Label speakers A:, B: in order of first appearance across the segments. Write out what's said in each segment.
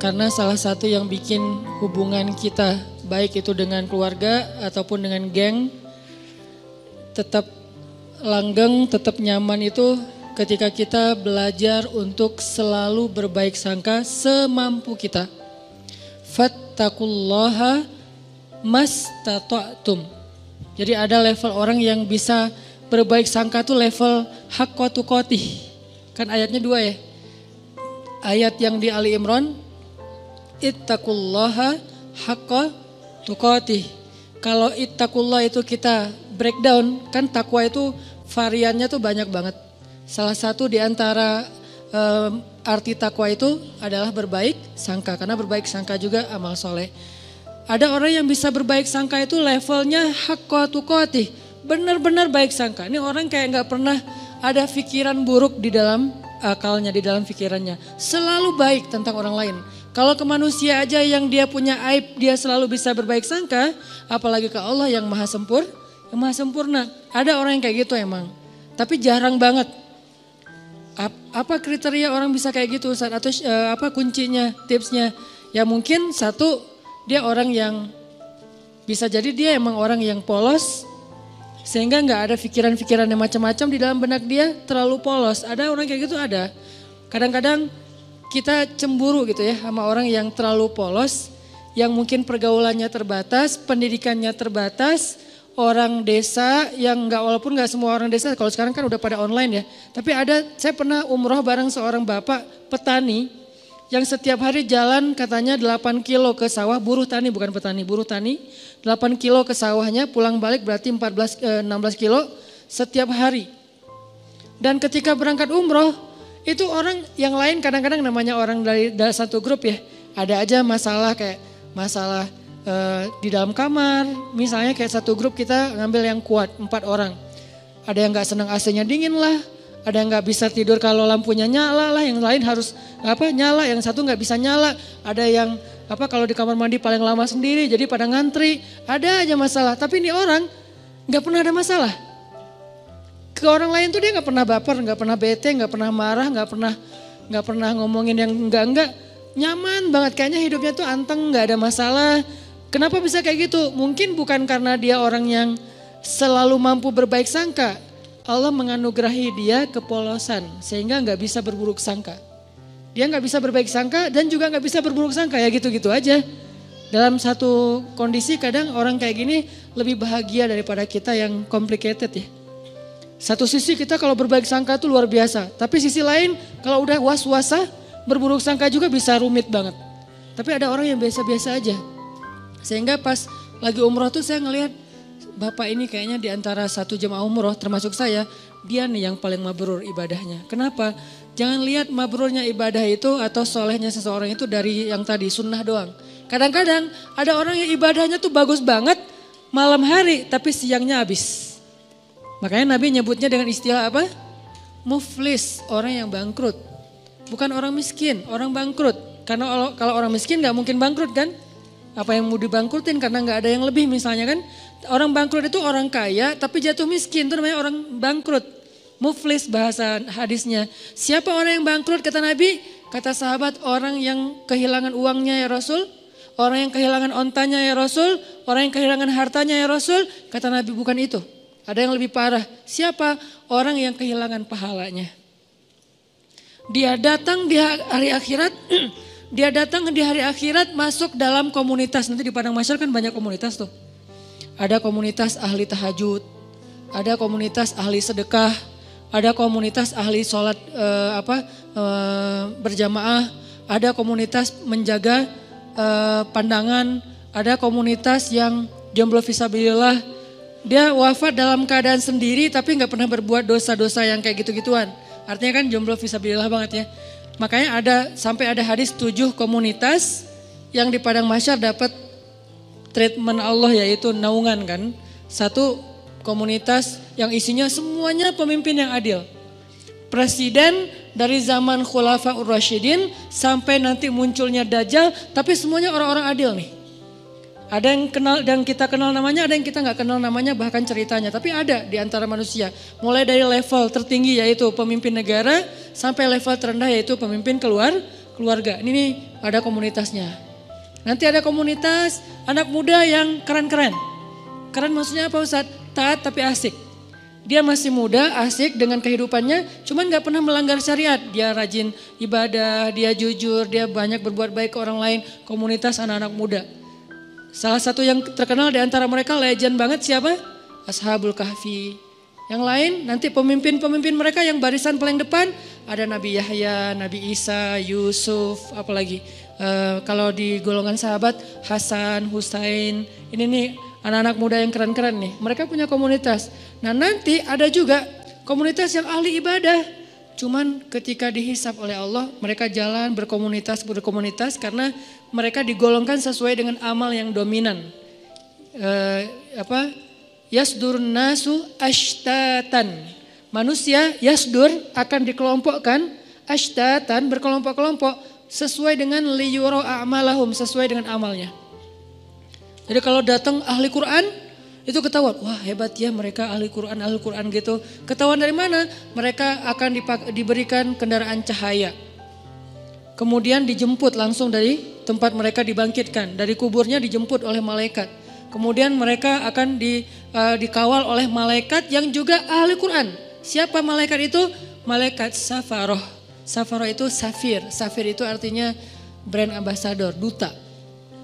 A: Karena salah satu yang bikin hubungan kita, baik itu dengan keluarga ataupun dengan geng, tetap langgeng, tetap nyaman itu ketika kita belajar untuk selalu berbaik sangka semampu kita. Fattaqullaha mastata'tum. Jadi ada level orang yang bisa berbaik sangka tuh level haqqa tuqatih. Kan ayatnya 2 ya. Ayat yang di Ali Imran, ittaqullaha haqqa tuqatih. Kalau ittaqullah itu kita breakdown, kan takwa itu variannya tuh banyak banget. Salah satu di antara arti takwa itu adalah berbaik sangka. Karena berbaik sangka juga amal soleh. Ada orang yang bisa berbaik sangka itu levelnya haqqa tuqatih. Benar-benar baik sangka. Ini orang kayak gak pernah ada pikiran buruk di dalam akalnya, di dalam pikirannya. Selalu baik tentang orang lain. Kalau ke manusia aja yang dia punya aib, dia selalu bisa berbaik sangka, apalagi ke Allah yang maha sempurna. Ada orang yang kayak gitu emang, tapi jarang banget. Apa kriteria orang bisa kayak gitu Ustaz? Atau apa kuncinya, tipsnya? Ya mungkin satu, dia orang yang bisa jadi dia emang orang yang polos, sehingga gak ada pikiran-pikiran yang macam-macam di dalam benak dia, terlalu polos. Ada orang kayak gitu, ada. Kadang-kadang kita cemburu gitu ya sama orang yang terlalu polos, yang mungkin pergaulannya terbatas, pendidikannya terbatas, orang desa yang walaupun gak semua orang desa, kalau sekarang kan udah pada online ya. Tapi saya pernah umroh bareng seorang bapak petani, yang setiap hari jalan katanya 8 kilo ke sawah, buruh tani bukan petani, buruh tani, 8 kilo ke sawahnya, pulang balik berarti 16 kilo setiap hari. Dan ketika berangkat umroh, itu orang yang lain kadang-kadang namanya orang dari satu grup ya. Ada aja masalah kayak masalah di dalam kamar. Misalnya kayak satu grup kita ngambil yang kuat 4 orang. Ada yang gak senang AC-nya dingin lah. Ada yang gak bisa tidur kalau lampunya nyala lah. Yang lain harus nyala, yang satu gak bisa nyala. Ada yang kalau di kamar mandi paling lama sendiri jadi pada ngantri. Ada aja masalah, tapi ini orang gak pernah ada masalah. Ke orang lain tuh dia gak pernah baper, gak pernah bete, gak pernah marah, gak pernah ngomongin yang enggak. Nyaman banget, kayaknya hidupnya tuh anteng, gak ada masalah. Kenapa bisa kayak gitu? Mungkin bukan karena dia orang yang selalu mampu berbaik sangka. Allah menganugerahi dia kepolosan sehingga gak bisa berburuk sangka. Dia gak bisa berbaik sangka dan juga gak bisa berburuk sangka, ya gitu-gitu aja. Dalam satu kondisi kadang orang kayak gini lebih bahagia daripada kita yang complicated ya. Satu sisi kita kalau berbaik sangka itu luar biasa. Tapi sisi lain kalau udah was-wasa berburuk sangka juga bisa rumit banget. Tapi ada orang yang biasa-biasa aja. Sehingga pas lagi umroh tuh saya ngelihat bapak ini kayaknya di antara satu jemaah umroh termasuk saya. Dia nih yang paling mabrur ibadahnya. Kenapa? Jangan lihat mabrurnya ibadah itu atau solehnya seseorang itu dari yang tadi sunnah doang. Kadang-kadang ada orang yang ibadahnya tuh bagus banget malam hari tapi siangnya habis. Makanya Nabi nyebutnya dengan istilah apa? Muflis, orang yang bangkrut. Bukan orang miskin, orang bangkrut. Karena kalau orang miskin gak mungkin bangkrut kan? Apa yang mau dibangkrutin karena gak ada yang lebih misalnya kan? Orang bangkrut itu orang kaya tapi jatuh miskin, itu namanya orang bangkrut. Muflis bahasa hadisnya. Siapa orang yang bangkrut kata Nabi? Kata sahabat, orang yang kehilangan uangnya ya Rasul. Orang yang kehilangan ontanya ya Rasul. Orang yang kehilangan hartanya ya Rasul. Kata Nabi bukan itu. Ada yang lebih parah. Siapa? Orang yang kehilangan pahalanya. Dia datang di hari akhirat. Dia datang di hari akhirat masuk dalam komunitas. Nanti di Padang Mahsyar kan banyak komunitas tuh. Ada komunitas ahli tahajud. Ada komunitas ahli sedekah. Ada komunitas ahli sholat berjamaah. Ada komunitas menjaga pandangan. Ada komunitas yang jomblo fisabilillah. Dia wafat dalam keadaan sendiri tapi gak pernah berbuat dosa-dosa yang kayak gitu-gituan. Artinya kan jomblo fisabilillah banget ya. Makanya sampai ada hadis 7 komunitas yang di Padang Mahsyar dapat treatment Allah yaitu naungan kan. Satu komunitas yang isinya semuanya pemimpin yang adil. Presiden dari zaman Khulafaur Rasyidin sampai nanti munculnya Dajjal tapi semuanya orang-orang adil nih. Ada yang kenal dan kita kenal namanya, ada yang kita nggak kenal namanya bahkan ceritanya. Tapi ada di antara manusia. Mulai dari level tertinggi yaitu pemimpin negara sampai level terendah yaitu pemimpin keluarga. Ini nih ada komunitasnya. Nanti ada komunitas anak muda yang keren-keren. Keren maksudnya apa Ustadz? Taat tapi asik. Dia masih muda, asik dengan kehidupannya, cuman gak pernah melanggar syariat. Dia rajin ibadah, dia jujur, dia banyak berbuat baik ke orang lain. Komunitas anak-anak muda. Salah satu yang terkenal di antara mereka legend banget siapa? Ashabul Kahfi. Yang lain nanti pemimpin-pemimpin mereka yang barisan paling depan ada Nabi Yahya, Nabi Isa, Yusuf, apalagi kalau di golongan sahabat Hasan, Husain. Ini nih anak-anak muda yang keren-keren nih. Mereka punya komunitas. Nah nanti ada juga komunitas yang ahli ibadah. Cuman ketika dihisap oleh Allah mereka jalan berkomunitas karena mereka digolongkan sesuai dengan amal yang dominan. Yasdur nasu ashtatan. Manusia yasdur akan dikelompokkan ashtatan berkelompok-kelompok sesuai dengan liyuro a'malahum, sesuai dengan amalnya. Jadi kalau datang ahli Quran itu ketahuan, wah hebat ya mereka ahli Quran gitu. Ketahuan dari mana? Mereka akan diberikan kendaraan cahaya. Kemudian dijemput langsung dari tempat mereka dibangkitkan. Dari kuburnya dijemput oleh malaikat. Kemudian mereka akan dikawal oleh malaikat yang juga ahli Quran. Siapa malaikat itu? Malaikat Safaroh. Safaroh itu safir. Safir itu artinya brand ambassador, duta.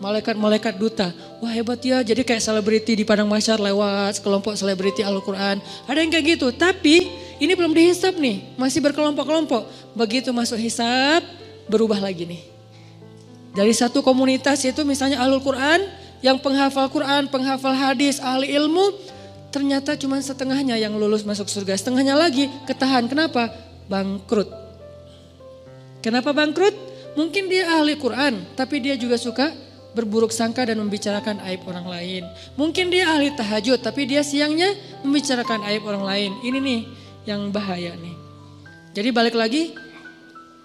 A: Malaikat-malaikat duta. Wah hebat ya, jadi kayak selebriti di padang mahsyar lewat kelompok selebriti Al-Quran. Ada yang kayak gitu, tapi ini belum dihisap nih, masih berkelompok-kelompok. Begitu masuk hisap, berubah lagi nih. Dari satu komunitas itu misalnya Ahlul Quran, yang penghafal Quran, penghafal hadis, ahli ilmu, ternyata cuma setengahnya yang lulus masuk surga. Setengahnya lagi ketahan, kenapa? Bangkrut. Kenapa bangkrut? Mungkin dia ahli Quran, tapi dia juga suka berburuk sangka dan membicarakan aib orang lain. Mungkin dia ahli tahajud tapi dia siangnya membicarakan aib orang lain. Ini nih yang bahaya nih. Jadi balik lagi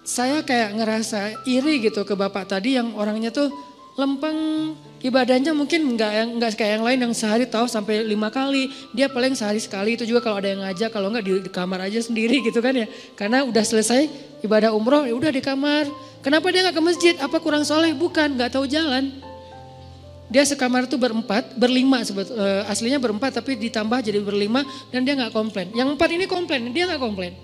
A: saya kayak ngerasa iri gitu ke bapak tadi yang orangnya tuh lempeng ibadahnya mungkin enggak kayak yang lain yang sehari tahu sampai 5 kali. Dia paling sehari sekali, itu juga kalau ada yang ngajak, kalau enggak di kamar aja sendiri gitu kan ya. Karena udah selesai ibadah umroh ya udah di kamar. Kenapa dia gak ke masjid? Apa kurang soleh? Bukan, gak tahu jalan. Dia sekamar tuh berlima aslinya berempat tapi ditambah jadi berlima dan dia gak komplain. Yang 4 ini komplain, dia gak komplain.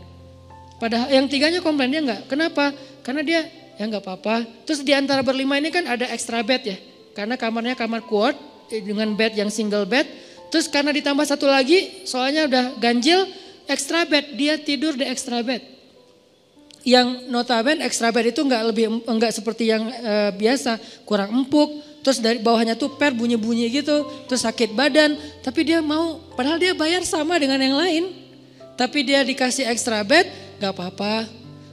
A: Padahal yang 3-nya komplain, dia gak. Kenapa? Karena dia ya gak apa-apa. Terus di antara berlima ini kan ada extra bed ya. Karena kamarnya kamar quad dengan bed yang single bed. Terus karena ditambah satu lagi soalnya udah ganjil extra bed. Dia tidur di extra bed. Yang notabene extra bed itu enggak seperti yang biasa, kurang empuk, terus dari bawahnya tuh bunyi-bunyi gitu, terus sakit badan, tapi dia mau, padahal dia bayar sama dengan yang lain, tapi dia dikasih extra bed, gak apa-apa.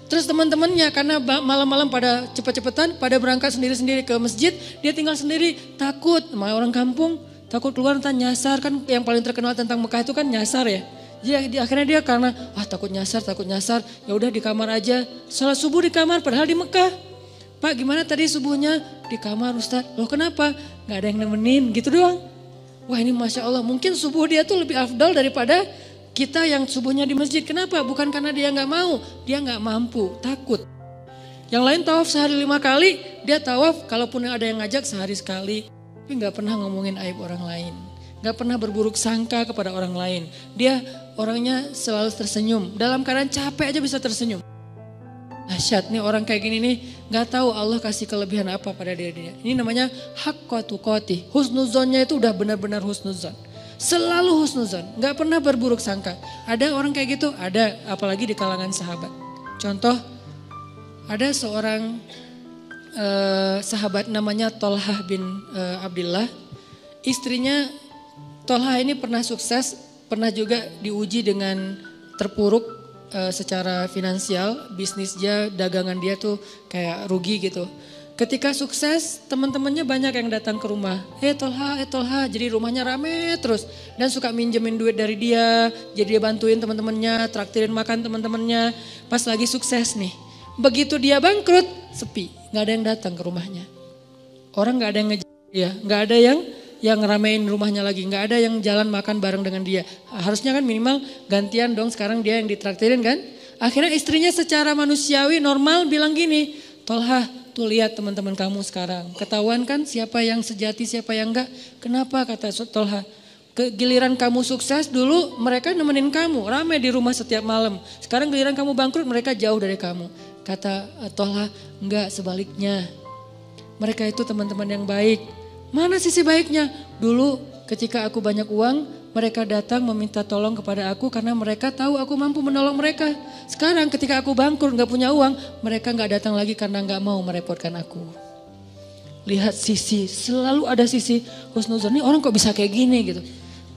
A: Terus teman-temannya karena malam-malam pada cepet-cepetan, pada berangkat sendiri-sendiri ke masjid, dia tinggal sendiri, takut, sama orang kampung, takut keluar entah nyasar, kan yang paling terkenal tentang Mekah itu kan nyasar ya. Jadi akhirnya dia karena takut nyasar, ya udah di kamar aja. Salat subuh di kamar padahal di Mekah. Pak gimana tadi subuhnya? Di kamar Ustaz. Loh kenapa? Gak ada yang nemenin gitu doang. Wah ini Masya Allah mungkin subuh dia tuh lebih afdal daripada kita yang subuhnya di masjid. Kenapa? Bukan karena dia gak mau, dia gak mampu, takut. Yang lain tawaf sehari 5 kali, dia tawaf kalaupun ada yang ngajak sehari sekali. Tapi gak pernah ngomongin aib orang lain. Gak pernah berburuk sangka kepada orang lain. Dia orangnya selalu tersenyum. Dalam keadaan capek aja bisa tersenyum. Dahsyat nih orang kayak gini nih. Gak tahu Allah kasih kelebihan apa pada dia. Ini namanya haqqa tuqatih. Husnuzonnya itu udah benar-benar husnuzon. Selalu husnuzon. Gak pernah berburuk sangka. Ada orang kayak gitu? Ada. Apalagi di kalangan sahabat. Contoh. Ada seorang sahabat namanya Tolhah bin Abdillah. Istrinya Tolhah ini pernah sukses, pernah juga diuji dengan terpuruk secara finansial, bisnisnya, dagangan dia tuh kayak rugi gitu. Ketika sukses, teman-temannya banyak yang datang ke rumah. Tolhah, jadi rumahnya rame terus. Dan suka minjemin duit dari dia, jadi dia bantuin teman-temannya, traktirin makan teman-temannya. Pas lagi sukses nih, begitu dia bangkrut, sepi, gak ada yang datang ke rumahnya. Orang gak ada yang ngejar dia, gak ada yang ngeramein rumahnya lagi. Gak ada yang jalan makan bareng dengan dia. Harusnya kan minimal gantian dong, sekarang dia yang ditraktirin kan. Akhirnya istrinya secara manusiawi normal bilang gini, Tolha, tuh lihat teman-teman kamu sekarang. Ketahuan kan siapa yang sejati, siapa yang enggak. Kenapa kata Tolha? Giliran kamu sukses dulu mereka nemenin kamu. Ramai di rumah setiap malam. Sekarang giliran kamu bangkrut mereka jauh dari kamu. Kata Tolha, enggak, sebaliknya. Mereka itu teman-teman yang baik. Mana sisi baiknya? Dulu ketika aku banyak uang, mereka datang meminta tolong kepada aku karena mereka tahu aku mampu menolong mereka. Sekarang ketika aku bangkrut gak punya uang, mereka gak datang lagi karena gak mau merepotkan aku. Lihat sisi, selalu ada sisi husnuzon. Ini orang kok bisa kayak gini gitu.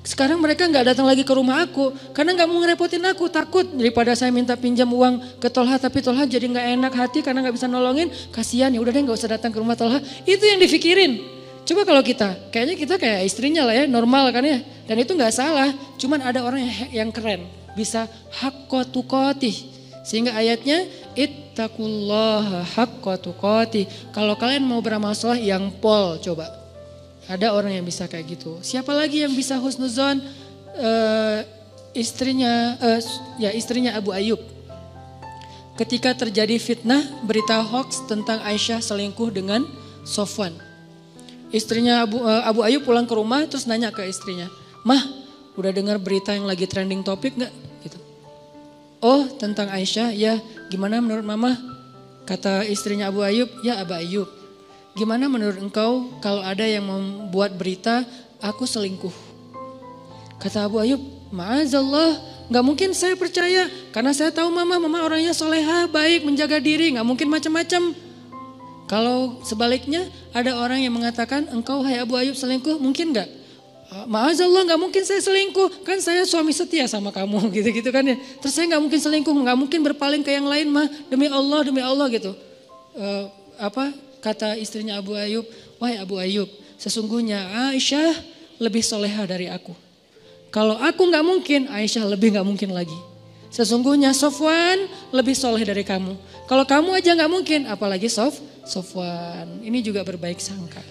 A: Sekarang mereka gak datang lagi ke rumah aku karena gak mau ngerepotin aku. Takut daripada saya minta pinjam uang ke Tolha tapi Tolha jadi gak enak hati karena gak bisa nolongin. Kasihan, ya udah deh gak usah datang ke rumah Tolha. Itu yang dipikirin. Coba kalau kayaknya kita kayak istrinya lah ya, normal kan ya. Dan itu gak salah, cuman ada orang yang keren. Bisa haqqa tuqatih. Sehingga ayatnya, ittaqullaha haqqa tuqatih. Kalau kalian mau beramal soleh yang pol coba. Ada orang yang bisa kayak gitu. Siapa lagi yang bisa husnuzon? Istrinya Abu Ayyub. Ketika terjadi fitnah, berita hoax tentang Aisyah selingkuh dengan Sofwan. Istrinya Abu Ayyub pulang ke rumah terus nanya ke istrinya, "Mah, udah dengar berita yang lagi trending topik gak?" Gitu. "Oh, tentang Aisyah, ya gimana menurut mama?" Kata istrinya Abu Ayyub, "Ya Abu Ayyub, gimana menurut engkau kalau ada yang membuat berita aku selingkuh?" Kata Abu Ayyub, "Ma'azallah, gak mungkin saya percaya karena saya tahu mama orangnya solehah, baik, menjaga diri, gak mungkin macam-macam." Kalau sebaliknya ada orang yang mengatakan engkau hai Abu Ayyub selingkuh, mungkin gak? Ma'azallah, gak mungkin saya selingkuh, kan saya suami setia sama kamu gitu-gitu kan ya. Terus saya gak mungkin selingkuh, gak mungkin berpaling ke yang lain mah, demi Allah gitu. Kata istrinya Abu Ayyub, "Wahai Abu Ayyub, sesungguhnya Aisyah lebih soleha dari aku. Kalau aku gak mungkin, Aisyah lebih gak mungkin lagi. Sesungguhnya Sofwan lebih soleh dari kamu. Kalau kamu aja gak mungkin, apalagi Sofwan." Ini juga berbaik sangka.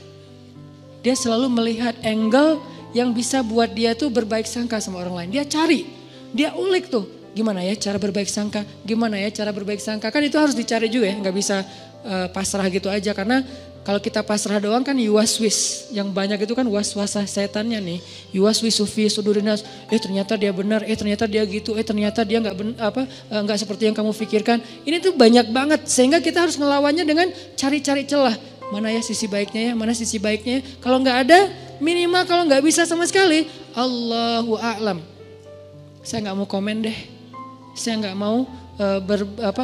A: Dia selalu melihat angle yang bisa buat dia tuh berbaik sangka sama orang lain. Dia cari, dia ulik tuh. Gimana ya cara berbaik sangka, gimana ya cara berbaik sangka. Kan itu harus dicari juga ya, gak bisa pasrah gitu aja. Karena kalau kita pasrah doang kan yuwaswis. Yang banyak itu kan was-wasah setannya nih. Yuwaswisu fi sudurinas. Ternyata dia benar, ternyata dia gitu, ternyata dia nggak seperti yang kamu pikirkan. Ini tuh banyak banget sehingga kita harus ngelawannya dengan cari-cari celah. Mana ya sisi baiknya ya, mana sisi baiknya ya. Kalau nggak ada, minimal kalau nggak bisa sama sekali, Allahu a'lam. Saya nggak mau komen deh. Saya nggak mau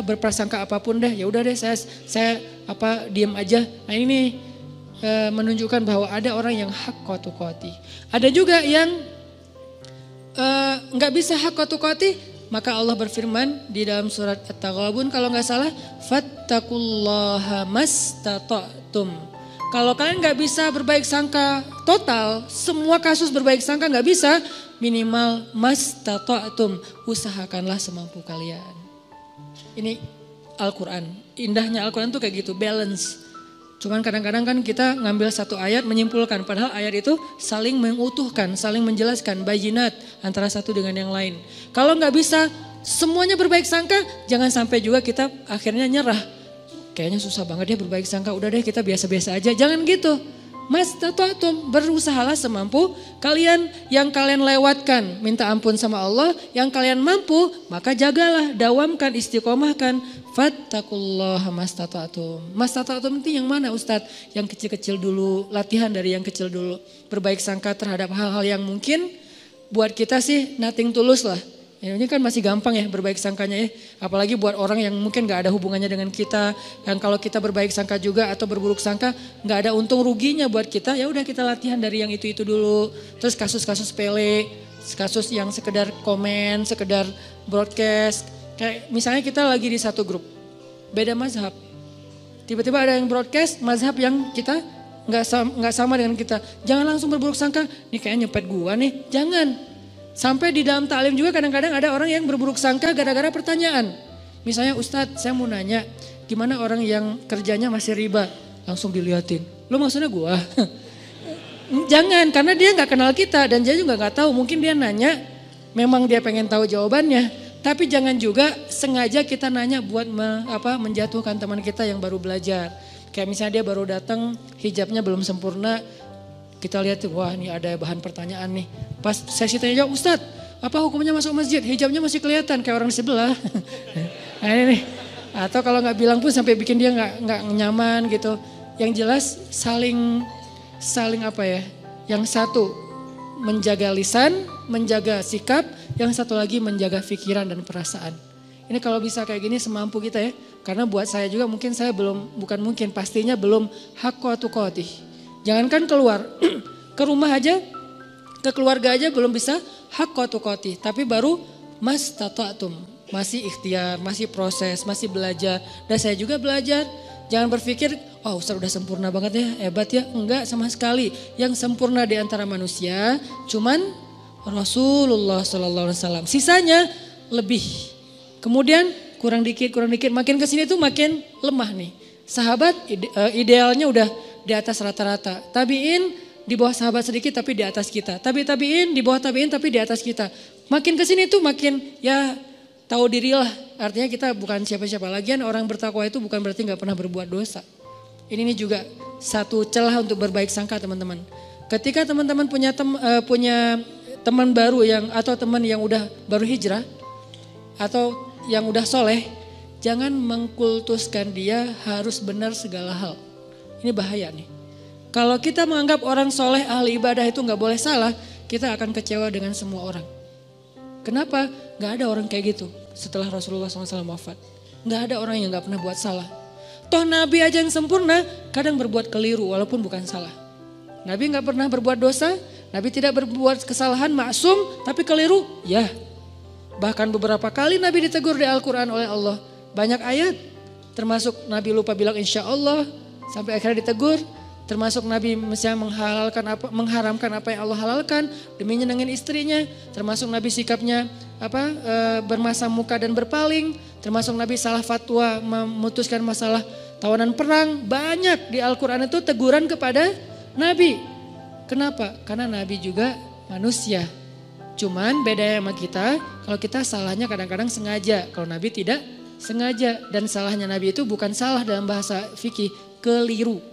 A: berprasangka apapun deh. Ya udah deh saya diam aja. Nah ini menunjukkan bahwa ada orang yang haqqa tuqatih. Ada juga yang nggak bisa haqqa tuqatih, maka Allah berfirman di dalam surat At-Taghabun kalau nggak salah, fattaqullaha mastata'tum. Kalau kalian nggak bisa berbaik sangka total, semua kasus berbaik sangka nggak bisa, minimal mastata'tum, usahakanlah semampu kalian. Ini Al-Quran, indahnya Al-Quran tuh kayak gitu, balance. Cuman kadang-kadang kan kita ngambil satu ayat menyimpulkan, padahal ayat itu saling mengutuhkan, saling menjelaskan, bayinat antara satu dengan yang lain. Kalau nggak bisa semuanya berbaik sangka, jangan sampai juga kita akhirnya nyerah. Kayaknya susah banget ya berbaik sangka, udah deh kita biasa-biasa aja, jangan gitu. Mastata'tum, berusahalah semampu kalian, yang kalian lewatkan minta ampun sama Allah, yang kalian mampu maka jagalah, dawamkan, istiqomahkan. Fattaqullaha mastata'tum. Mastata'tum itu yang mana Ustadz? Yang kecil-kecil dulu, latihan dari yang kecil dulu. Berbaik sangka terhadap hal-hal yang mungkin buat kita sih nothing tulus lah. Ya, ini kan masih gampang ya berbaik sangkanya ya. Apalagi buat orang yang mungkin gak ada hubungannya dengan kita. Yang kalau kita berbaik sangka juga atau berburuk sangka gak ada untung ruginya buat kita. Ya udah kita latihan dari yang itu dulu. Terus kasus-kasus sepele, kasus yang sekedar komen, sekedar broadcast. Kayak misalnya kita lagi di satu grup, beda mazhab. Tiba-tiba ada yang broadcast mazhab yang kita gak sama dengan kita. Jangan langsung berburuk sangka, nih kayaknya nyepet gua nih. Jangan. Sampai di dalam taklim juga kadang-kadang ada orang yang berburuk sangka gara-gara pertanyaan. Misalnya Ustadz, saya mau nanya, gimana orang yang kerjanya masih riba? Langsung diliatin, lo maksudnya gua? Jangan, karena dia gak kenal kita dan dia juga gak tahu. Mungkin dia nanya, memang dia pengen tahu jawabannya. Tapi jangan juga sengaja kita nanya buat menjatuhkan teman kita yang baru belajar. Kayak misalnya dia baru datang, hijabnya belum sempurna. Kita lihat tuh, wah ini ada bahan pertanyaan nih. Pas sesi tanya jawab, Ustadz apa hukumnya masuk masjid? Hijabnya masih kelihatan kayak orang di sebelah. Nah ini nih. Atau kalau nggak bilang pun sampai bikin dia nggak nyaman gitu. Yang jelas saling apa ya? Yang satu menjaga lisan, menjaga sikap, yang satu lagi menjaga pikiran dan perasaan. Ini kalau bisa kayak gini semampu kita ya. Karena buat saya juga mungkin saya pastinya belum hakku tuqatih. Jangankan keluar, ke rumah aja, ke keluarga aja belum bisa hakku tuqatih. Tapi baru mastata'tum, masih ikhtiar, masih proses, masih belajar. Dan saya juga belajar. Jangan berpikir, oh Ustaz udah sempurna banget ya, hebat ya. Enggak sama sekali. Yang sempurna di antara manusia cuman Rasulullah SAW. Sisanya lebih. Kemudian kurang dikit, makin kesini tuh makin lemah nih. Sahabat idealnya udah di atas rata-rata. Tabiin di bawah sahabat sedikit tapi di atas kita. Tabiin di bawah tabiin tapi di atas kita. Makin kesini tuh makin ya tahu dirilah. Artinya kita bukan siapa-siapa. Lagian orang bertakwa itu bukan berarti gak pernah berbuat dosa. Ini juga satu celah untuk berbaik sangka teman-teman. Ketika teman-teman punya teman baru atau teman yang udah baru hijrah atau yang udah soleh, jangan mengkultuskan dia harus benar segala hal. Ini bahaya nih. Kalau kita menganggap orang soleh ahli ibadah itu gak boleh salah, kita akan kecewa dengan semua orang. Kenapa? Gak ada orang kayak gitu setelah Rasulullah SAW wafat. Gak ada orang yang gak pernah buat salah. Toh Nabi aja yang sempurna kadang berbuat keliru walaupun bukan salah. Nabi gak pernah berbuat dosa, Nabi tidak berbuat kesalahan, maksum tapi keliru, ya. Bahkan beberapa kali Nabi ditegur di Al-Quran oleh Allah. Banyak ayat, termasuk Nabi lupa bilang insya Allah, sampai akhirnya ditegur. Termasuk Nabi misalnya mengharamkan apa yang Allah halalkan demi nyenengin istrinya. Termasuk Nabi sikapnya bermasa muka dan berpaling. Termasuk Nabi salah fatwa memutuskan masalah tawanan perang. Banyak di Al-Quran itu teguran kepada Nabi. Kenapa? Karena Nabi juga manusia. Cuman bedanya sama kita, kalau kita salahnya kadang-kadang sengaja. Kalau Nabi tidak sengaja. Dan salahnya Nabi itu bukan salah dalam bahasa fikih, keliru.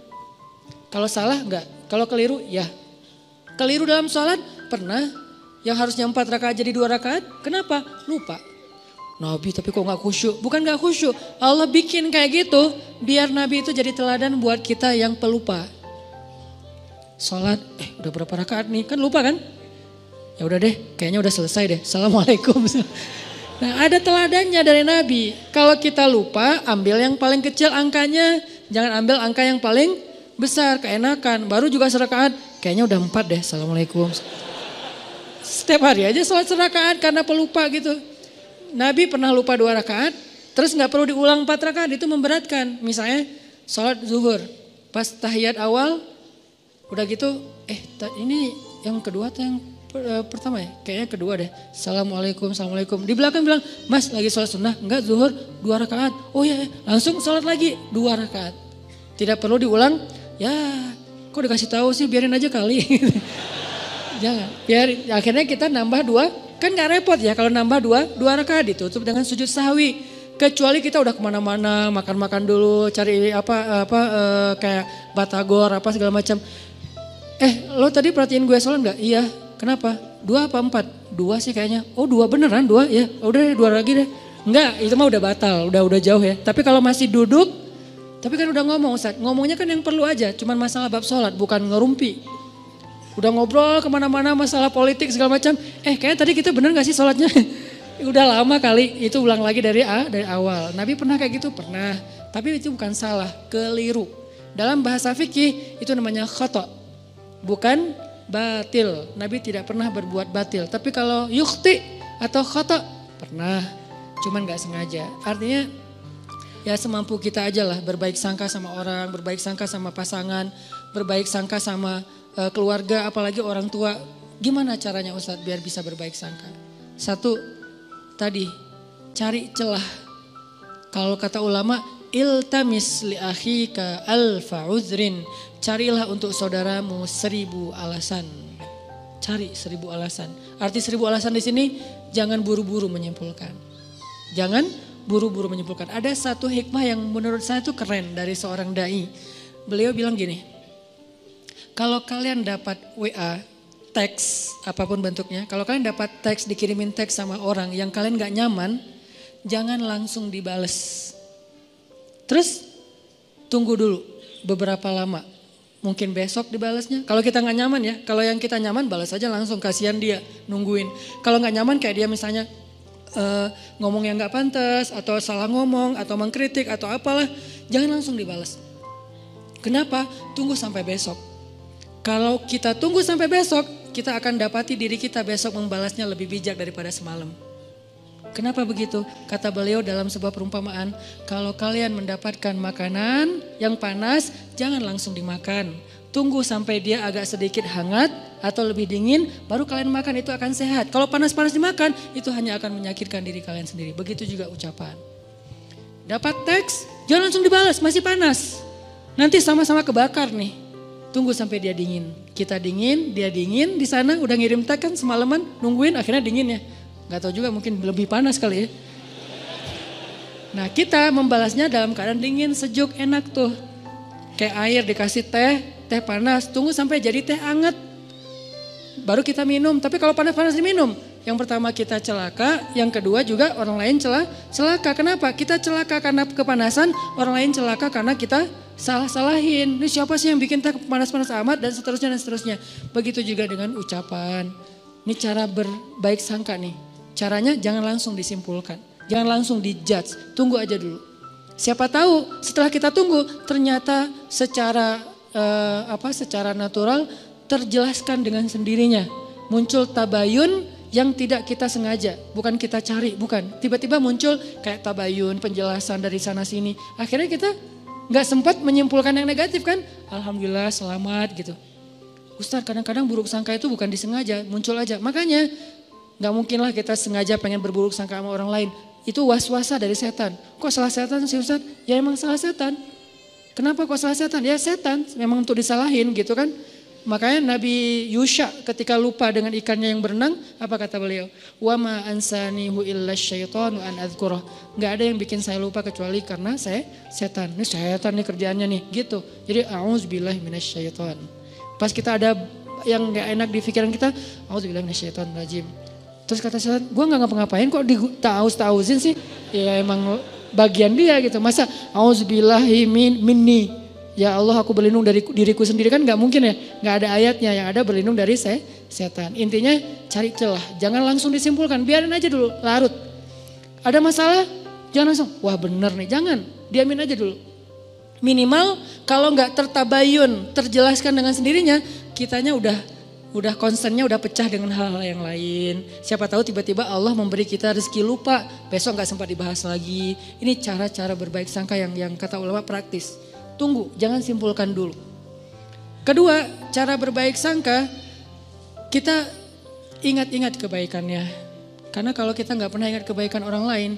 A: Kalau salah enggak, kalau keliru ya. Keliru dalam sholat pernah, yang harusnya 4 rakaat jadi 2 rakaat, kenapa? Lupa. Nabi tapi kok gak khusyuk? Bukan gak khusyuk, Allah bikin kayak gitu biar Nabi itu jadi teladan buat kita yang pelupa. Sholat, udah berapa rakaat nih? Kan lupa kan? Ya udah deh, kayaknya udah selesai deh. Assalamualaikum. Nah ada teladannya dari Nabi. Kalau kita lupa, ambil yang paling kecil angkanya. Jangan ambil angka yang paling besar, keenakan. Baru juga serakaat, kayaknya udah 4 deh. Assalamualaikum. Setiap hari aja sholat serakaat karena pelupa gitu. Nabi pernah lupa 2 rakaat, terus gak perlu diulang 4 rakaat, itu memberatkan. Misalnya sholat zuhur, pas tahiyat awal, udah gitu, ini yang kedua atau yang pertama ya? Kayaknya kedua deh. Assalamualaikum. Di belakang bilang, Mas lagi sholat sunnah? Enggak, zuhur 2 rakaat. Oh ya, langsung sholat lagi 2 rakaat. Tidak perlu diulang, ya kok dikasih tahu sih, biarin aja kali. Jangan, biarin. Akhirnya kita nambah 2, kan gak repot ya kalau nambah 2 rakaat ditutup dengan sujud sahwi. Kecuali kita udah kemana-mana, makan-makan dulu, cari kayak batagor apa segala macam. Lo tadi perhatiin gue sholat gak? Iya. Kenapa? 2 apa 4? 2 sih kayaknya. Oh 2 beneran 2 ya. Udah deh 2 lagi deh. Enggak, itu mah udah batal, udah jauh ya. Tapi kalau masih duduk, tapi kan udah ngomong Ustaz. Ngomongnya kan yang perlu aja, cuman masalah bab sholat, bukan ngerumpi. Udah ngobrol kemana-mana masalah politik segala macam. Kayaknya tadi kita bener gak sih sholatnya? Udah lama kali, itu ulang lagi dari awal. Nabi pernah kayak gitu? Pernah. Tapi itu bukan salah, keliru. Dalam bahasa fikih itu namanya khata'. Bukan batil. Nabi tidak pernah berbuat batil. Tapi kalau yukhti atau khata' pernah. Cuman gak sengaja. Artinya ya semampu kita aja lah. Berbaik sangka sama orang, berbaik sangka sama pasangan, berbaik sangka sama keluarga, apalagi orang tua. Gimana caranya Ustadz biar bisa berbaik sangka? Satu, tadi cari celah. Kalau kata ulama, iltamis li akhika alfa uzrin. Carilah untuk saudaramu 1000 alasan. Cari 1000 alasan. Arti 1000 alasan di sini jangan buru-buru menyimpulkan. Jangan buru-buru menyimpulkan. Ada satu hikmah yang menurut saya itu keren dari seorang dai. Beliau bilang gini, kalau kalian dapat WA, teks apapun bentuknya, kalau kalian dapat teks, dikirimin teks sama orang yang kalian gak nyaman, jangan langsung dibales. Terus tunggu dulu beberapa lama. Mungkin besok dibalasnya. Kalau kita gak nyaman ya, kalau yang kita nyaman balas aja langsung, kasihan dia nungguin. Kalau gak nyaman kayak dia misalnya ngomong yang gak pantas, atau salah ngomong, atau mengkritik, atau apalah, jangan langsung dibalas. Kenapa? Tunggu sampai besok. Kalau kita tunggu sampai besok, kita akan dapati diri kita besok membalasnya lebih bijak daripada semalam. Kenapa begitu? Kata beliau dalam sebuah perumpamaan, kalau kalian mendapatkan makanan yang panas, jangan langsung dimakan. Tunggu sampai dia agak sedikit hangat atau lebih dingin, baru kalian makan, itu akan sehat. Kalau panas-panas dimakan, itu hanya akan menyakitkan diri kalian sendiri. Begitu juga ucapan. Dapat teks, jangan langsung dibalas, masih panas. Nanti sama-sama kebakar nih. Tunggu sampai dia dingin. Kita dingin, dia dingin, di sana udah ngirim teks kan semalaman, nungguin akhirnya dingin ya. Gak tahu juga, mungkin lebih panas kali ya. Nah, kita membalasnya dalam keadaan dingin, sejuk, enak tuh. Kayak air dikasih teh panas, tunggu sampai jadi teh hangat. Baru kita minum, tapi kalau panas-panas diminum, yang pertama kita celaka, yang kedua juga orang lain celaka. Kenapa? Kita celaka karena kepanasan, orang lain celaka karena kita salah-salahin. Ini siapa sih yang bikin teh panas-panas amat, dan seterusnya dan seterusnya. Begitu juga dengan ucapan. Ini cara berbaik sangka nih. Caranya jangan langsung disimpulkan, jangan langsung dijudge, tunggu aja dulu. Siapa tahu setelah kita tunggu ternyata secara natural terjelaskan dengan sendirinya. Muncul tabayun yang tidak kita sengaja, bukan kita cari, bukan. Tiba-tiba muncul kayak tabayun, penjelasan dari sana sini. Akhirnya kita nggak sempat menyimpulkan yang negatif kan? Alhamdulillah selamat gitu. Ustaz, kadang-kadang buruk sangka itu bukan disengaja, muncul aja. Makanya gak mungkin lah kita sengaja pengen berburuk sangka sama orang lain. Itu was-wasa dari setan. Kok salah setan sih Ustaz? Ya emang salah setan. Kenapa kok salah setan? Ya setan, memang untuk disalahin gitu kan. Makanya Nabi Yusha ketika lupa dengan ikannya yang berenang, apa kata beliau? Wa ma ansanihu illa syaitanu an adzkurah. Gak ada yang bikin saya lupa kecuali karena saya setan. Ini setan nih kerjaannya nih gitu. Jadi a'udzubillahi minasyaiton. Pas kita ada yang gak enak di pikiran kita, a'udzubillahi minasyaitonir rajim. Terus kata setan, gue gak ngapa-ngapain kok ditaus-tausin sih. Ya emang bagian dia gitu. Masa a'udzubillahi minni. Ya Allah aku berlindung dari diriku sendiri, kan gak mungkin ya. Gak ada ayatnya, yang ada berlindung dari setan. Intinya cari celah, jangan langsung disimpulkan. Biarin aja dulu, larut. Ada masalah, jangan langsung, wah bener nih. Jangan, diamin aja dulu. Minimal kalau gak tertabayun, terjelaskan dengan sendirinya, kitanya udah concernnya udah pecah dengan hal-hal yang lain. Siapa tahu tiba-tiba Allah memberi kita rezeki lupa, besok gak sempat dibahas lagi. Ini cara-cara berbaik sangka yang kata ulama praktis. Tunggu, jangan simpulkan dulu. Kedua, cara berbaik sangka, kita ingat-ingat kebaikannya. Karena kalau kita gak pernah ingat kebaikan orang lain,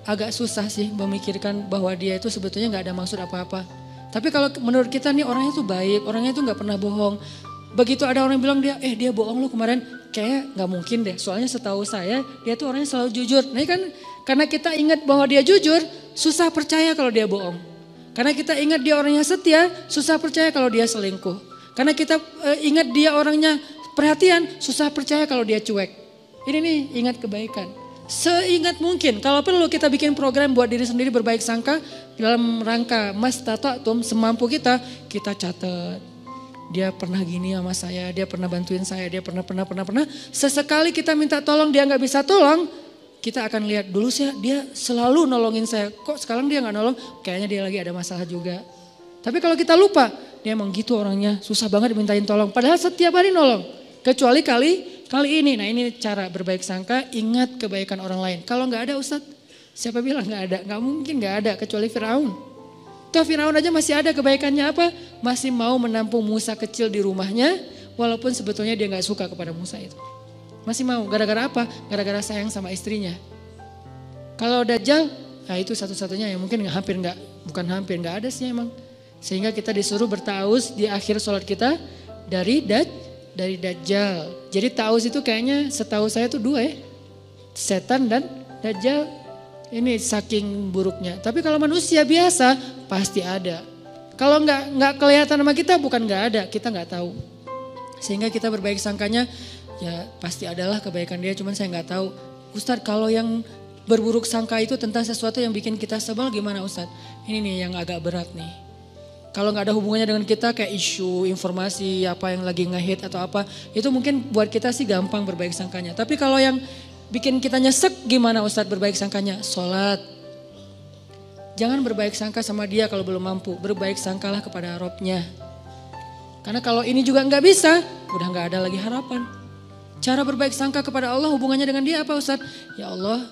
A: agak susah sih memikirkan bahwa dia itu sebetulnya gak ada maksud apa-apa. Tapi kalau menurut kita nih orangnya tuh baik, orangnya tuh gak pernah bohong. Begitu ada orang yang bilang dia bohong lu kemarin, kayaknya gak mungkin deh. Soalnya setahu saya dia tuh orangnya selalu jujur. Nah kan karena kita ingat bahwa dia jujur, susah percaya kalau dia bohong. Karena kita ingat dia orangnya setia, susah percaya kalau dia selingkuh. Karena kita ingat dia orangnya perhatian, susah percaya kalau dia cuek. Ini nih ingat kebaikan. Seingat mungkin, kalau perlu kita bikin program buat diri sendiri berbaik sangka dalam rangka mastata'tum, semampu kita catat. Dia pernah gini sama saya, dia pernah bantuin saya, dia pernah. Sesekali kita minta tolong dia gak bisa tolong, kita akan lihat dulu sih dia selalu nolongin saya. Kok sekarang dia gak nolong? Kayaknya dia lagi ada masalah juga. Tapi kalau kita lupa, dia emang gitu orangnya, susah banget dimintain tolong. Padahal setiap hari nolong. Kecuali kali ini. Nah ini cara berbaik sangka, ingat kebaikan orang lain. Kalau gak ada Ustadz, siapa bilang gak ada? Gak mungkin gak ada, kecuali Firaun. Toh Firaun aja masih ada kebaikannya apa? Masih mau menampung Musa kecil di rumahnya, walaupun sebetulnya dia gak suka kepada Musa itu. Masih mau, gara-gara apa? Gara-gara sayang sama istrinya. Kalau Dajjal, nah itu satu-satunya yang mungkin bukan hampir, gak ada sih emang. Sehingga kita disuruh bertaus di akhir sholat kita dari Dajjal. Jadi taus itu kayaknya setahu saya tuh dua ya, setan dan Dajjal. Ini saking buruknya. Tapi kalau manusia biasa pasti ada. Kalau nggak kelihatan sama kita bukan nggak ada, kita nggak tahu. Sehingga kita berbaik sangkanya ya pasti adalah kebaikan dia, cuman saya nggak tahu. Ustadz kalau yang berburuk sangka itu tentang sesuatu yang bikin kita sebel gimana Ustadz? Ini nih yang agak berat nih. Kalau nggak ada hubungannya dengan kita kayak isu, informasi, apa yang lagi nge-hit atau apa. Itu mungkin buat kita sih gampang berbaik sangkanya. Tapi kalau yang bikin kita nyesek gimana Ustadz berbaik sangkanya? Sholat. Jangan berbaik sangka sama dia kalau belum mampu. Berbaik sangkalah kepada Robnya. Karena kalau ini juga nggak bisa, udah nggak ada lagi harapan. Cara berbaik sangka kepada Allah hubungannya dengan dia apa Ustadz? Ya Allah,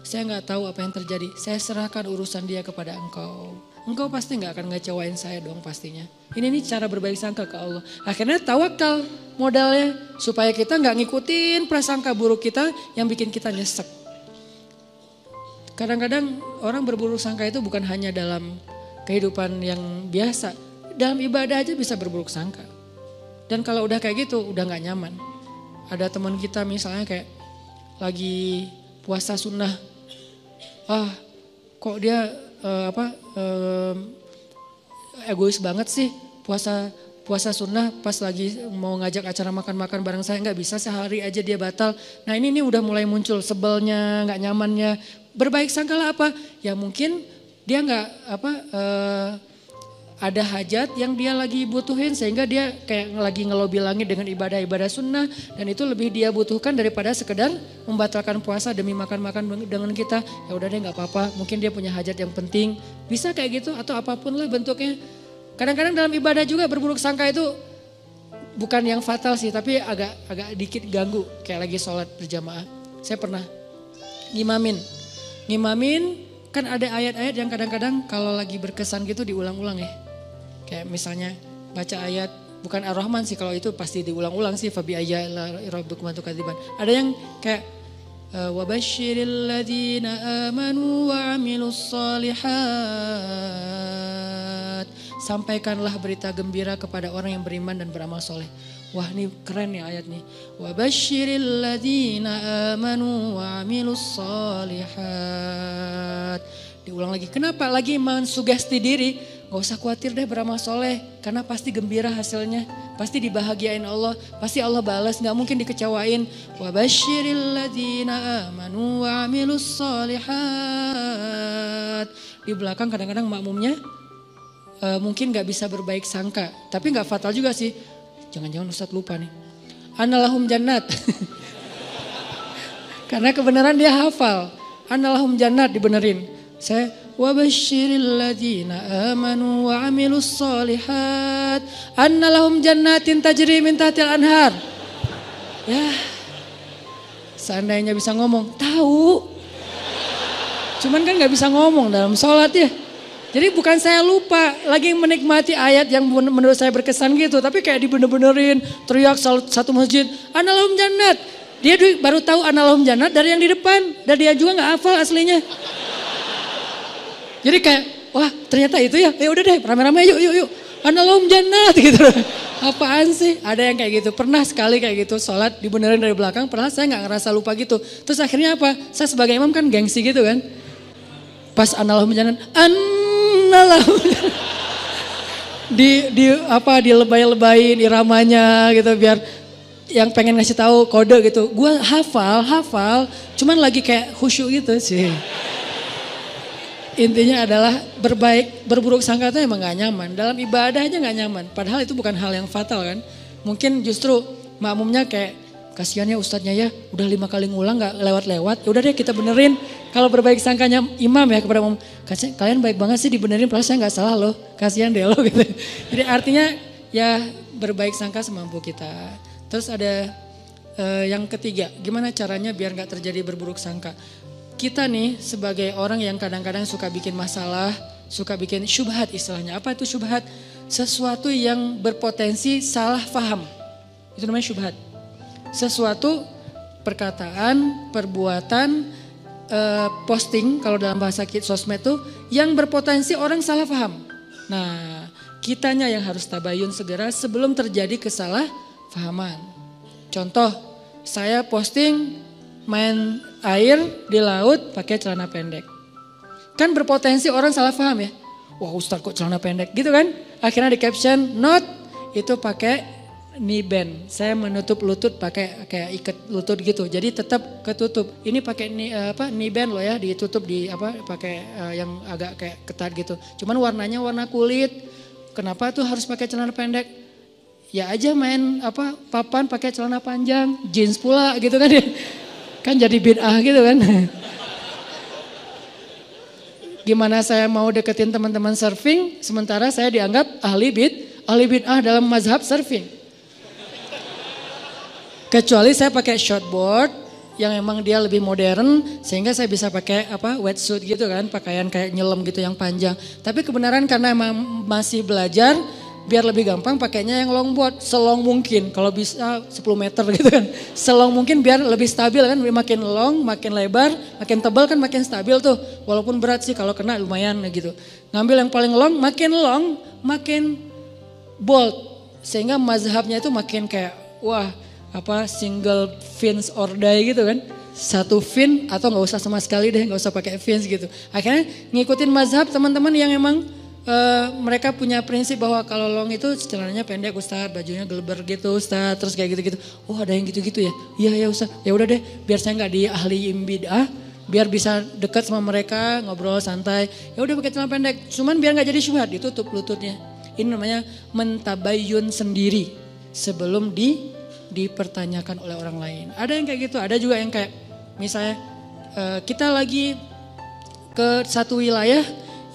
A: saya nggak tahu apa yang terjadi. Saya serahkan urusan dia kepada Engkau. Engkau pasti nggak akan ngecewain saya dong pastinya. Ini nih cara berbaik sangka ke Allah. Akhirnya tawakal modalnya supaya kita nggak ngikutin prasangka buruk kita yang bikin kita nyesek. Kadang-kadang orang berburuk sangka itu bukan hanya dalam kehidupan yang biasa. Dalam ibadah aja bisa berburuk sangka. Dan kalau udah kayak gitu udah gak nyaman. Ada teman kita misalnya kayak lagi puasa sunnah. Kok dia egois banget sih puasa sunnah pas lagi mau ngajak acara makan-makan bareng saya nggak bisa sehari aja dia batal. Nah ini udah mulai muncul sebelnya, nggak nyamannya. Berbaik sangkalah apa? Ya mungkin dia nggak ada hajat yang dia lagi butuhin sehingga dia kayak lagi ngelobi langit dengan ibadah-ibadah sunnah dan itu lebih dia butuhkan daripada sekedar membatalkan puasa demi makan-makan dengan kita. Ya udah deh nggak apa-apa. Mungkin dia punya hajat yang penting. Bisa kayak gitu atau apapun lah bentuknya. Kadang-kadang dalam ibadah juga berburuk sangka itu bukan yang fatal sih, tapi agak dikit ganggu. Kayak lagi sholat berjamaah. Saya pernah ngimamin kan ada ayat-ayat yang kadang-kadang kalau lagi berkesan gitu diulang-ulang ya. Kayak misalnya baca ayat, bukan Ar-Rahman sih kalau itu pasti diulang-ulang sih. Fabi ayyaila rabbukum tukadziban. Ada yang kayak wabasyiril ladzina amanu wa amilus solihat. Sampaikanlah berita gembira kepada orang yang beriman dan beramal soleh. Wah ini keren nih ayat nih. Wabasyiril ladzina amanu wa amilus solihat. Diulang lagi. Kenapa? Lagi mensugesti diri. Gak usah khawatir deh beramal soleh. Karena pasti gembira hasilnya. Pasti dibahagiain Allah. Pasti Allah balas. Gak mungkin dikecewain. Wabasyiril ladzina amanu wa amilus solihat. Di belakang kadang-kadang makmumnya mungkin gak bisa berbaik sangka. Tapi gak fatal juga sih. Jangan-jangan Ustadz lupa nih. Annalahum jannat. Karena kebenaran dia hafal. Annalahum jannat dibenerin. Saya wabasyiril ladzina amanu wa amilus solihat annalahum jannatin tajri min tahtil anhar. Ya. Seandainya bisa ngomong, tahu. Cuman kan gak bisa ngomong dalam sholat ya. Jadi bukan saya lupa, lagi menikmati ayat yang menurut saya berkesan gitu. Tapi kayak dibener-benerin, teriak satu masjid, Annalahum jannat. Dia baru tahu Annalahum jannat dari yang di depan. Dan dia juga gak hafal aslinya. Jadi kayak, wah ternyata itu ya udah deh rame-rame yuk. Annalahum jannat gitu. Apaan sih? Ada yang kayak gitu. Pernah sekali kayak gitu sholat dibenerin dari belakang. Pernah saya gak ngerasa lupa gitu. Terus akhirnya apa? Saya sebagai imam kan gengsi gitu kan. Pas Annalahum jannat, Annalahum jannat. Dilebay-lebayin iramanya gitu biar yang pengen ngasih tahu kode gitu. Gue hafal. Cuman lagi kayak khusyuk gitu sih. Intinya adalah berburuk sangka itu emang gak nyaman. Dalam ibadah aja gak nyaman. Padahal itu bukan hal yang fatal kan. Mungkin justru makmumnya kayak kasihannya ustadznya ya udah 5 kali ngulang gak lewat-lewat. Udah deh kita benerin. Kalau berbaik sangkanya imam ya kepada makmum. Kalian baik banget sih dibenerin padahal saya gak salah loh. Kasihan deh lo gitu. Jadi artinya ya berbaik sangka semampu kita. Terus ada yang ketiga. Gimana caranya biar gak terjadi berburuk sangka. Kita nih sebagai orang yang kadang-kadang suka bikin masalah, suka bikin syubhat istilahnya. Apa itu syubhat? Sesuatu yang berpotensi salah faham. Itu namanya syubhat. Sesuatu perkataan, perbuatan, posting kalau dalam bahasa sosmed itu yang berpotensi orang salah faham. Nah, kitanya yang harus tabayun segera sebelum terjadi kesalahpahaman. Contoh, saya posting main air di laut pakai celana pendek. Kan berpotensi orang salah paham ya. Wah Ustadz kok celana pendek gitu kan. Akhirnya di caption, not itu pakai knee band. Saya menutup lutut pakai kayak ikat lutut gitu. Jadi tetap ketutup. Ini pakai knee band loh ya, ditutup di pakai yang agak kayak ketat gitu. Cuman warnanya warna kulit. Kenapa tuh harus pakai celana pendek? Ya aja main papan pakai celana panjang, jeans pula gitu kan ya. Kan jadi bid'ah gitu kan. Gimana saya mau deketin teman-teman surfing, sementara saya dianggap ahli bid'ah dalam mazhab surfing. Kecuali saya pakai shortboard yang emang dia lebih modern, sehingga saya bisa pakai wetsuit gitu kan, pakaian kayak nyelam gitu yang panjang. Tapi kebenaran karena emang masih belajar, biar lebih gampang pakainya yang longboard, selong mungkin. Kalau bisa 10 meter gitu kan. Selong mungkin biar lebih stabil kan, makin long, makin lebar, makin tebal kan makin stabil tuh. Walaupun berat sih kalau kena lumayan gitu. Ngambil yang paling long, makin bold. Sehingga mazhabnya itu makin kayak wah single fins or die gitu kan. Satu fin atau gak usah sama sekali deh, gak usah pakai fins gitu. Akhirnya ngikutin mazhab teman-teman yang emang mereka punya prinsip bahwa kalau long itu celananya pendek Ustadz, bajunya geleber gitu Ustadz, terus kayak gitu-gitu. Oh ada yang gitu-gitu ya? Iya ya Ustadz, ya udah deh biar saya nggak diahliin bid'ah, biar bisa dekat sama mereka, ngobrol santai. Ya udah pakai celana pendek, cuman biar nggak jadi syubhat, ditutup lututnya. Ini namanya mentabayyun sendiri sebelum dipertanyakan oleh orang lain. Ada yang kayak gitu, ada juga yang kayak misalnya kita lagi ke satu wilayah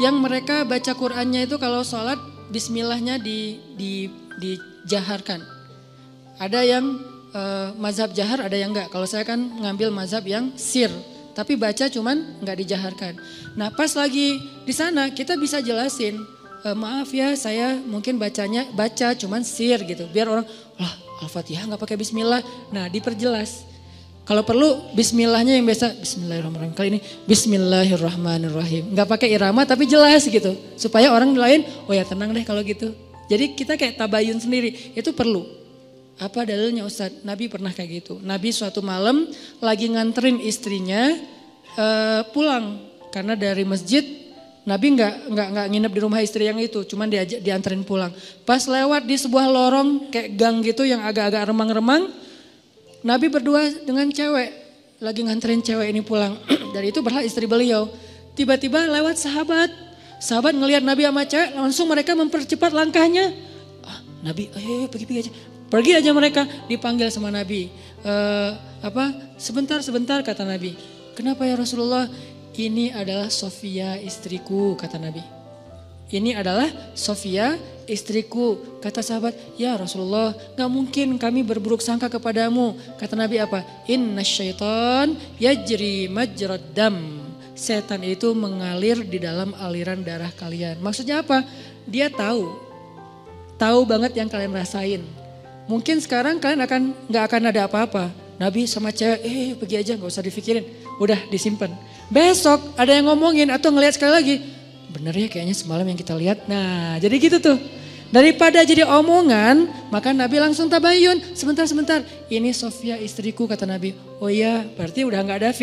A: yang mereka baca Qur'annya itu kalau sholat bismillahnya dijaharkan. Ada yang mazhab jahar, ada yang enggak. Kalau saya kan ngambil mazhab yang sir, tapi baca cuman enggak dijaharkan. Nah pas lagi di sana kita bisa jelasin, maaf ya saya mungkin baca cuman sir gitu. Biar orang, lah Al-Fatihah enggak pakai bismillah. Nah diperjelas. Kalau perlu bismillahnya yang biasa, bismillahirrahmanirrahim. Kali ini bismillahirrahmanirrahim. Enggak pakai irama tapi jelas gitu. Supaya orang lain, oh ya tenang deh kalau gitu. Jadi kita kayak tabayun sendiri, itu perlu. Apa dalilnya Ustadz? Nabi pernah kayak gitu. Nabi suatu malam lagi nganterin istrinya pulang. Karena dari masjid, Nabi nggak nginep di rumah istri yang itu. Cuman dianterin pulang. Pas lewat di sebuah lorong kayak gang gitu yang agak-agak remang-remang. Nabi berdua dengan cewek, lagi nganterin cewek ini pulang. Dari itu berlah istri beliau. Tiba-tiba lewat sahabat. Sahabat ngelihat Nabi sama cewek, langsung mereka mempercepat langkahnya. Nabi, ayo pergi aja. Pergi aja mereka, dipanggil sama Nabi. Sebentar kata Nabi. Kenapa ya Rasulullah? Ini adalah Sofia istriku kata Nabi. Ini adalah Sofia istriku. Kata sahabat, ya Rasulullah gak mungkin kami berburuk sangka kepadamu. Kata Nabi apa? Inna syaitan yajri majrad dam. Setan itu mengalir di dalam aliran darah kalian. Maksudnya apa? Dia tahu banget yang kalian rasain. Mungkin sekarang kalian gak akan ada apa-apa. Nabi sama cewek, pergi aja gak usah dipikirin. Udah disimpan. Besok ada yang ngomongin atau ngelihat sekali lagi. Bener ya kayaknya semalam yang kita lihat. Nah jadi gitu tuh. Daripada jadi omongan, maka Nabi langsung tabayun. Sebentar, ini Sofia istriku kata Nabi. Oh iya berarti udah gak ada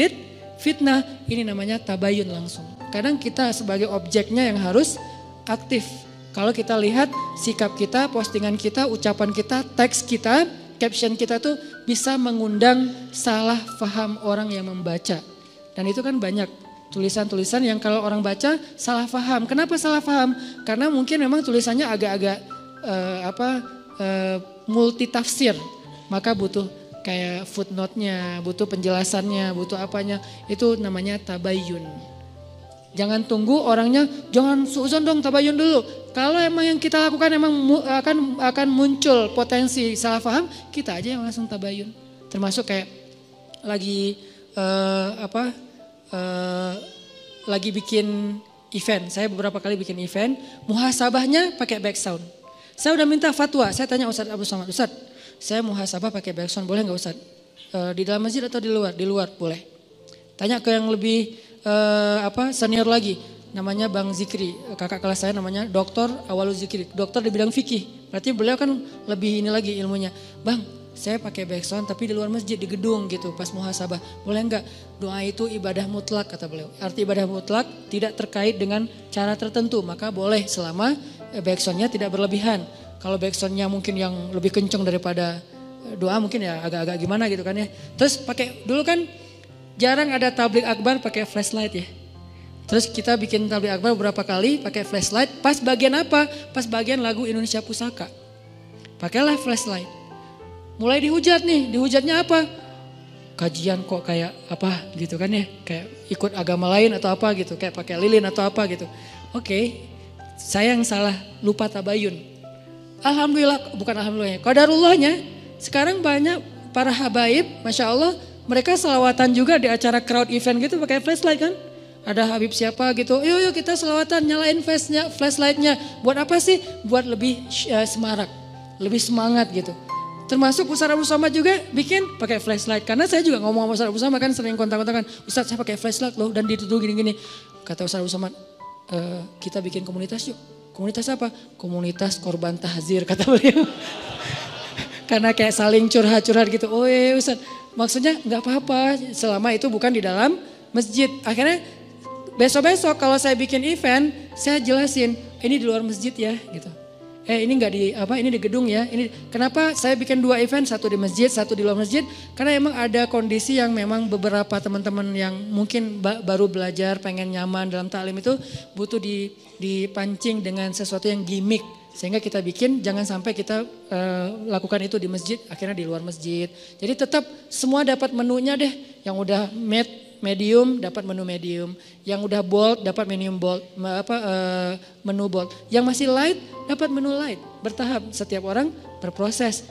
A: fitnah. Ini namanya tabayun langsung. Kadang kita sebagai objeknya yang harus aktif. Kalau kita lihat sikap kita, postingan kita, ucapan kita, teks kita, caption kita tuh bisa mengundang salah paham orang yang membaca. Dan itu kan banyak. Tulisan-tulisan yang kalau orang baca salah paham. Kenapa salah paham? Karena mungkin memang tulisannya agak-agak multi tafsir. Maka butuh kayak footnote-nya, butuh penjelasannya, butuh apanya. Itu namanya tabayun. Jangan tunggu orangnya, jangan suuzon dong tabayun dulu. Kalau emang yang kita lakukan emang akan muncul potensi salah paham, kita aja yang langsung tabayun. Termasuk kayak lagi lagi bikin event, saya beberapa kali bikin event, muhasabahnya pakai back sound. Saya udah minta fatwa, saya tanya Ustadz Abdul Somad, Ustadz saya muhasabah pakai back sound boleh gak Ustadz? Di dalam masjid atau di luar? Di luar boleh. Tanya ke yang lebih senior lagi, namanya Bang Zikri, kakak kelas saya namanya Dr. Awalu Zikri, dokter di bidang fikih. Berarti beliau kan lebih ini lagi ilmunya. Bang, saya pakai backsound tapi di luar masjid, di gedung gitu pas muhasabah. Boleh enggak? Doa itu ibadah mutlak kata beliau. Arti ibadah mutlak tidak terkait dengan cara tertentu, maka boleh selama backsoundnya tidak berlebihan. Kalau backsoundnya mungkin yang lebih kencang daripada doa mungkin ya agak-agak gimana gitu kan ya. Terus pakai, dulu kan jarang ada tablik akbar pakai flashlight ya. Terus kita bikin tablik akbar beberapa kali pakai flashlight. Pas bagian apa? Pas bagian lagu Indonesia Pusaka. Pakailah flashlight. Mulai dihujat nih, dihujatnya apa? Kajian kok kayak apa gitu kan ya. Kayak ikut agama lain atau apa gitu. Kayak pakai lilin atau apa gitu. Oke, saya yang salah, lupa tabayun. Alhamdulillah, bukan alhamdulillahnya. Qadarullahnya, sekarang banyak para habaib, Masya Allah. Mereka selawatan juga di acara crowd event gitu pakai flashlight kan. Ada Habib siapa gitu, yuk kita selawatan nyalain flashlightnya. Buat apa sih? Buat lebih semarak, lebih semangat gitu. Termasuk Ustaz Abu Somad juga bikin pakai flashlight. Karena saya juga ngomong sama Ustaz Abu Somad kan sering kontak-kontakan. Ustaz saya pakai flashlight loh dan dituduh gini-gini. Kata Ustaz Abu Somad, kita bikin komunitas yuk. Komunitas apa? Komunitas korban tahzir kata beliau. Karena kayak saling curhat-curhat gitu. Oh iya Ustaz, maksudnya gak apa-apa selama itu bukan di dalam masjid. Akhirnya besok-besok kalau saya bikin event, saya jelasin ini di luar masjid ya gitu. Ini enggak di apa, ini di gedung ya. Ini kenapa saya bikin 2 event, satu di masjid, satu di luar masjid? Karena emang ada kondisi yang memang beberapa teman-teman yang mungkin baru belajar, pengen nyaman dalam taklim itu butuh dipancing dengan sesuatu yang gimmick. Sehingga kita bikin jangan sampai kita lakukan itu di masjid, akhirnya di luar masjid. Jadi tetap semua dapat menunya deh, yang udah medium dapat menu medium, yang udah bold dapat menu bold, menu bold, yang masih light dapat menu light, bertahap, setiap orang berproses.